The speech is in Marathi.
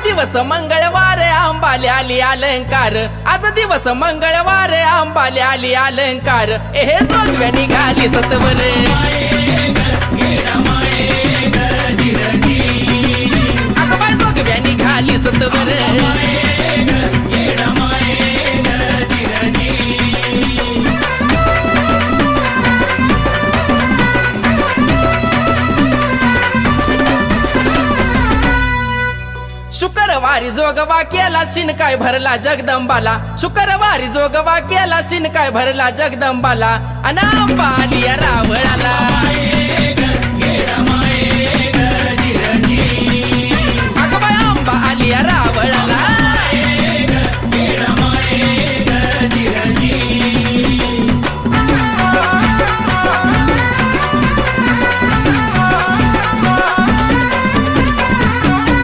दिवस मंगळवार आंबाले आली अलंकार, आज दिवस मंगळवार आंबाले आली अलंकार, हे जोगव्या निघाली सत्वर, अगं बाय जोगव्या निघाली सत्वर, शुक्रवारी जोगवा केला शिनकाय भरला जगदंबाला, शुक्रवारी जोगवा केला शिनकाय भरला जगदंबाला, अन आंबा आली या रावळाला.